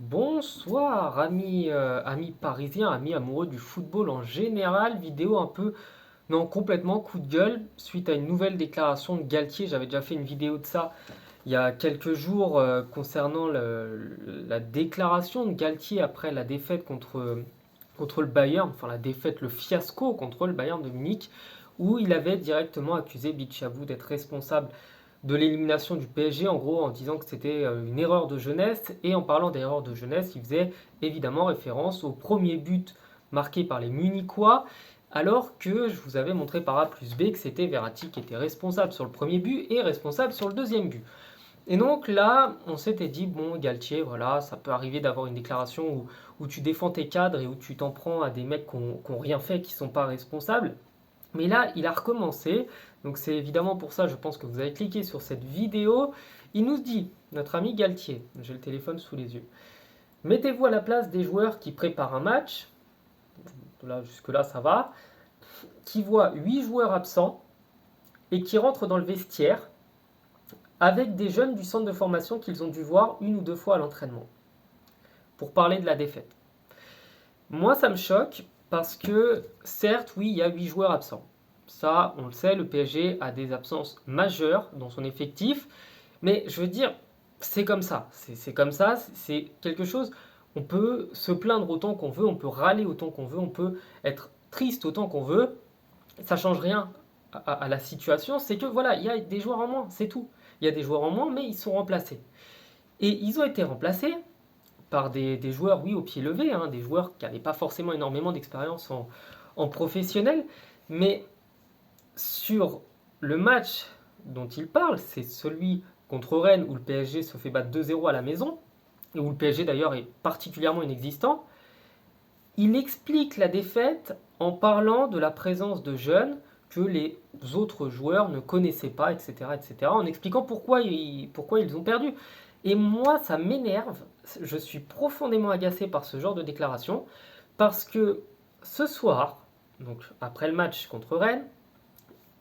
Bonsoir, amis parisiens, amis amoureux du football en général. Vidéo un peu, non, complètement coup de gueule suite à une nouvelle déclaration de Galtier. J'avais déjà fait une vidéo de ça il y a quelques jours concernant la déclaration de Galtier après la défaite contre le Bayern, enfin la défaite, le fiasco contre le Bayern de Munich, où il avait directement accusé Bichabou d'être responsable de l'élimination du PSG, en gros en disant que c'était une erreur de jeunesse, et en parlant d'erreur de jeunesse, il faisait évidemment référence au premier but marqué par les Munichois, alors que je vous avais montré par A plus B que c'était Verratti qui était responsable sur le premier but et responsable sur le deuxième but. Et donc là, on s'était dit, bon, Galtier, voilà, ça peut arriver d'avoir une déclaration où tu défends tes cadres et où tu t'en prends à des mecs qui n'ont rien fait, qui ne sont pas responsables. Mais là, il a recommencé. Donc c'est évidemment pour ça, je pense que vous avez cliqué sur cette vidéo. Il nous dit, notre ami Galtier, j'ai le téléphone sous les yeux, mettez-vous à la place des joueurs qui préparent un match, là jusque-là ça va, qui voient 8 joueurs absents et qui rentrent dans le vestiaire avec des jeunes du centre de formation qu'ils ont dû voir une ou deux fois à l'entraînement, pour parler de la défaite. Moi, ça me choque parce que, certes, oui, il y a 8 joueurs absents. Ça, on le sait, le PSG a des absences majeures dans son effectif. Mais je veux dire, c'est comme ça. C'est comme ça, c'est quelque chose. On peut se plaindre autant qu'on veut, on peut râler autant qu'on veut, on peut être triste autant qu'on veut. Ça change rien à la situation. C'est que voilà, il y a des joueurs en moins, c'est tout. Il y a des joueurs en moins, mais ils sont remplacés. Et ils ont été remplacés par des joueurs, oui, au pied levé, hein, des joueurs qui n'avaient pas forcément énormément d'expérience en professionnel, mais sur le match dont il parle, c'est celui contre Rennes où le PSG se fait battre 2-0 à la maison, et où le PSG d'ailleurs est particulièrement inexistant. Il explique la défaite en parlant de la présence de jeunes que les autres joueurs ne connaissaient pas, etc., etc., en expliquant pourquoi ils ont perdu. Et moi, ça m'énerve, je suis profondément agacé par ce genre de déclaration, parce que ce soir, donc après le match contre Rennes,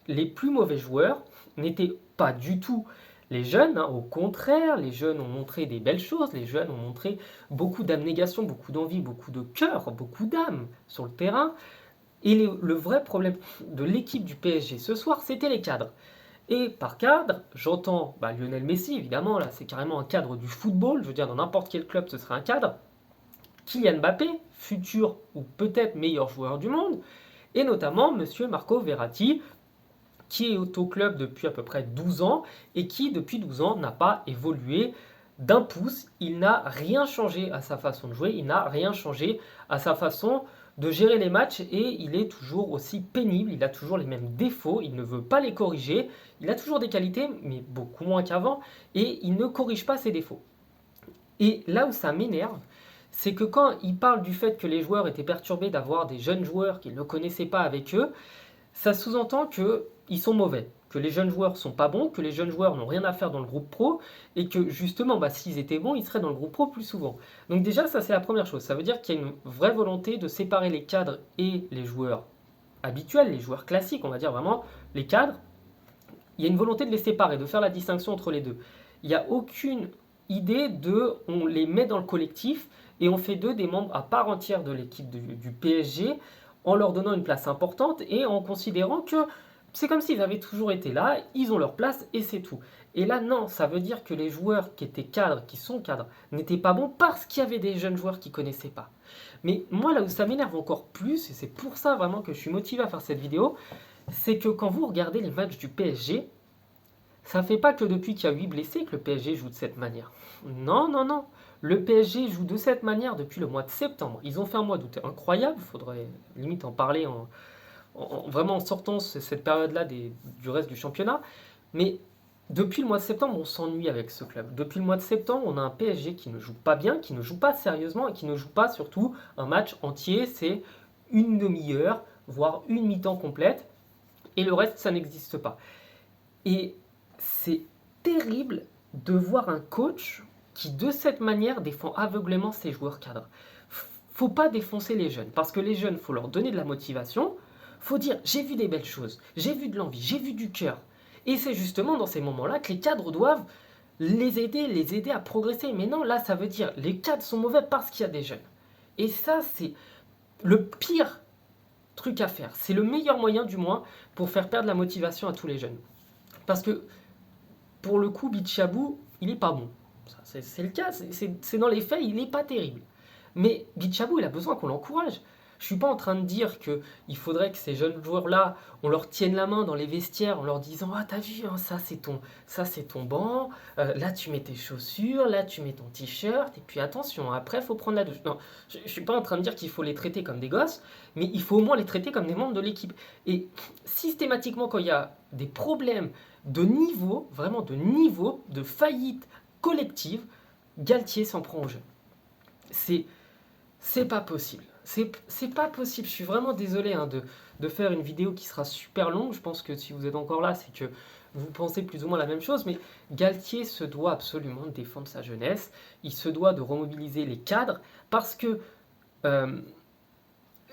les plus mauvais joueurs n'étaient pas du tout les jeunes, hein. Au contraire, les jeunes ont montré des belles choses, les jeunes ont montré beaucoup d'abnégation, beaucoup d'envie, beaucoup de cœur, beaucoup d'âme sur le terrain. Et le vrai problème de l'équipe du PSG ce soir, c'était les cadres. Et par cadre, j'entends Lionel Messi, évidemment, là c'est carrément un cadre du football, je veux dire dans n'importe quel club ce serait un cadre. Kylian Mbappé, futur ou peut-être meilleur joueur du monde, et notamment Monsieur Marco Verratti, qui est au club depuis à peu près 12 ans et qui, depuis 12 ans, n'a pas évolué d'un pouce. Il n'a rien changé à sa façon de jouer, il n'a rien changé à sa façon de gérer les matchs et il est toujours aussi pénible, il a toujours les mêmes défauts, il ne veut pas les corriger, il a toujours des qualités, mais beaucoup moins qu'avant, et il ne corrige pas ses défauts. Et là où ça m'énerve, c'est que quand il parle du fait que les joueurs étaient perturbés d'avoir des jeunes joueurs qu'ils ne connaissaient pas avec eux, ça sous-entend qu'ils sont mauvais, que les jeunes joueurs sont pas bons, que les jeunes joueurs n'ont rien à faire dans le groupe pro, et que justement, s'ils étaient bons, ils seraient dans le groupe pro plus souvent. Donc déjà, ça c'est la première chose. Ça veut dire qu'il y a une vraie volonté de séparer les cadres et les joueurs habituels, les joueurs classiques, on va dire vraiment les cadres. Il y a une volonté de les séparer, de faire la distinction entre les deux. Il n'y a aucune idée de on les met dans le collectif et on fait d'eux des membres à part entière de l'équipe du PSG en leur donnant une place importante et en considérant que c'est comme s'ils avaient toujours été là, ils ont leur place et c'est tout. Et là, non, ça veut dire que les joueurs qui étaient cadres, qui sont cadres, n'étaient pas bons parce qu'il y avait des jeunes joueurs qui ne connaissaient pas. Mais moi, là où ça m'énerve encore plus, et c'est pour ça vraiment que je suis motivé à faire cette vidéo, c'est que quand vous regardez les matchs du PSG, ça ne fait pas que depuis qu'il y a 8 blessés que le PSG joue de cette manière. Non, non, non. Le PSG joue de cette manière depuis le mois de septembre. Ils ont fait un mois d'août incroyable, il faudrait limite en parler vraiment en sortant cette période-là du reste du championnat. Mais depuis le mois de septembre, on s'ennuie avec ce club. Depuis le mois de septembre, on a un PSG qui ne joue pas bien, qui ne joue pas sérieusement et qui ne joue pas surtout un match entier. C'est une demi-heure, voire une mi-temps complète. Et le reste, ça n'existe pas. Et c'est terrible de voir un coach qui, de cette manière, défend aveuglément ses joueurs cadres. Faut pas défoncer les jeunes, parce que les jeunes, faut leur donner de la motivation. Faut dire, j'ai vu des belles choses, j'ai vu de l'envie, j'ai vu du cœur. Et c'est justement dans ces moments-là que les cadres doivent les aider à progresser. Mais non, là, ça veut dire les cadres sont mauvais parce qu'il y a des jeunes. Et ça, c'est le pire truc à faire. C'est le meilleur moyen, du moins, pour faire perdre la motivation à tous les jeunes. Parce que, pour le coup, Bichabou, il est pas bon. C'est le cas, c'est dans les faits, il n'est pas terrible. Mais Bichabou, il a besoin qu'on l'encourage. Je suis pas en train de dire qu'il faudrait que ces jeunes joueurs-là, on leur tienne la main dans les vestiaires en leur disant « Ah, t'as vu, hein, ça c'est ton banc, là tu mets tes chaussures, là tu mets ton t-shirt, et puis attention, après il faut prendre la douche. » Non, je suis pas en train de dire qu'il faut les traiter comme des gosses, mais il faut au moins les traiter comme des membres de l'équipe. Et systématiquement, quand il y a des problèmes de niveau, vraiment de niveau, de faillite collective, Galtier s'en prend aux jeunes. C'est pas possible. C'est pas possible. Je suis vraiment désolé hein, de faire une vidéo qui sera super longue. Je pense que si vous êtes encore là, c'est que vous pensez plus ou moins la même chose. Mais Galtier se doit absolument de défendre sa jeunesse. Il se doit de remobiliser les cadres parce que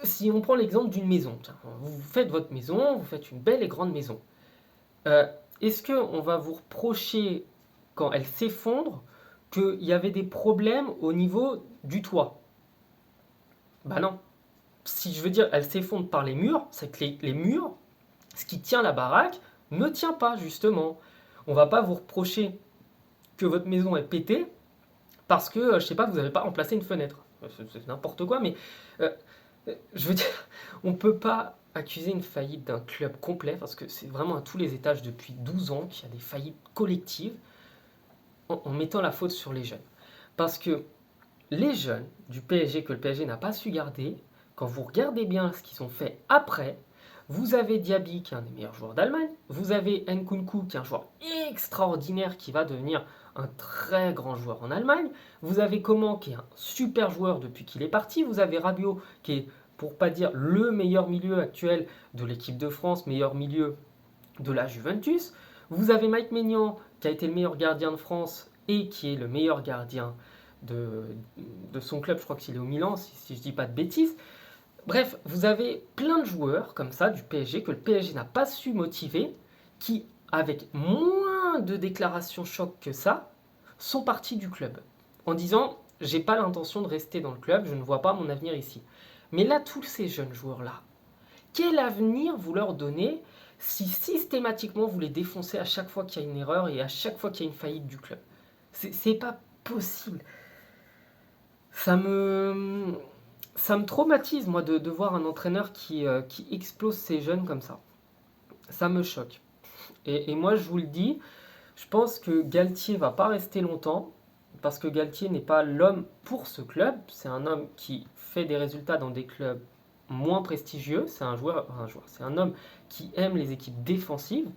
si on prend l'exemple d'une maison, vous faites votre maison, vous faites une belle et grande maison. Est-ce qu'on va vous reprocher quand elle s'effondre qu'il y avait des problèmes au niveau du toit? Bah non. Si je veux dire, elle s'effondre par les murs, c'est que les murs, ce qui tient la baraque, ne tient pas, justement. On va pas vous reprocher que votre maison est pétée parce que, je sais pas, vous n'avez pas remplacé une fenêtre. C'est n'importe quoi, mais je veux dire, on peut pas accuser une faillite d'un club complet parce que c'est vraiment à tous les étages depuis 12 ans qu'il y a des faillites collectives en mettant la faute sur les jeunes. Parce que les jeunes du PSG que le PSG n'a pas su garder, quand vous regardez bien ce qu'ils ont fait après, vous avez Diaby qui est un des meilleurs joueurs d'Allemagne, vous avez Nkunku qui est un joueur extraordinaire qui va devenir un très grand joueur en Allemagne, vous avez Coman qui est un super joueur depuis qu'il est parti, vous avez Rabiot qui est, pour pas dire le meilleur milieu actuel de l'équipe de France, meilleur milieu de la Juventus, vous avez Mike Maignan qui a été le meilleur gardien de France et qui est le meilleur gardien de son club, je crois qu'il est au Milan, si je dis pas de bêtises. Bref, vous avez plein de joueurs comme ça du PSG que le PSG n'a pas su motiver, qui, avec moins de déclarations choc que ça, sont partis du club en disant j'ai pas l'intention de rester dans le club, je ne vois pas mon avenir ici. Mais là, tous ces jeunes joueurs-là, quel avenir vous leur donnez si systématiquement vous les défoncez à chaque fois qu'il y a une erreur et à chaque fois qu'il y a une faillite du club? C'est pas possible. Ça me traumatise, moi, de voir un entraîneur qui explose ses jeunes comme ça. Ça me choque. Et moi, je vous le dis, je pense que Galtier va pas rester longtemps, parce que Galtier n'est pas l'homme pour ce club. C'est un homme qui fait des résultats dans des clubs moins prestigieux. C'est c'est un homme qui aime les équipes défensives,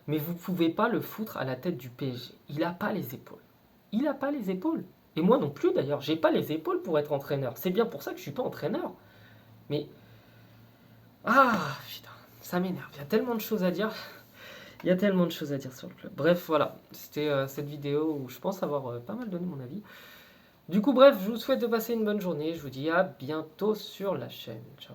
mais vous ne pouvez pas le foutre à la tête du PSG. Il n'a pas les épaules. Il n'a pas les épaules. Et moi non plus d'ailleurs, j'ai pas les épaules pour être entraîneur. C'est bien pour ça que je suis pas entraîneur. Mais ah putain, ça m'énerve. Il y a tellement de choses à dire. Il y a tellement de choses à dire sur le club. Bref, voilà. C'était cette vidéo où je pense avoir pas mal donné mon avis. Du coup, bref, je vous souhaite de passer une bonne journée. Je vous dis à bientôt sur la chaîne. Ciao.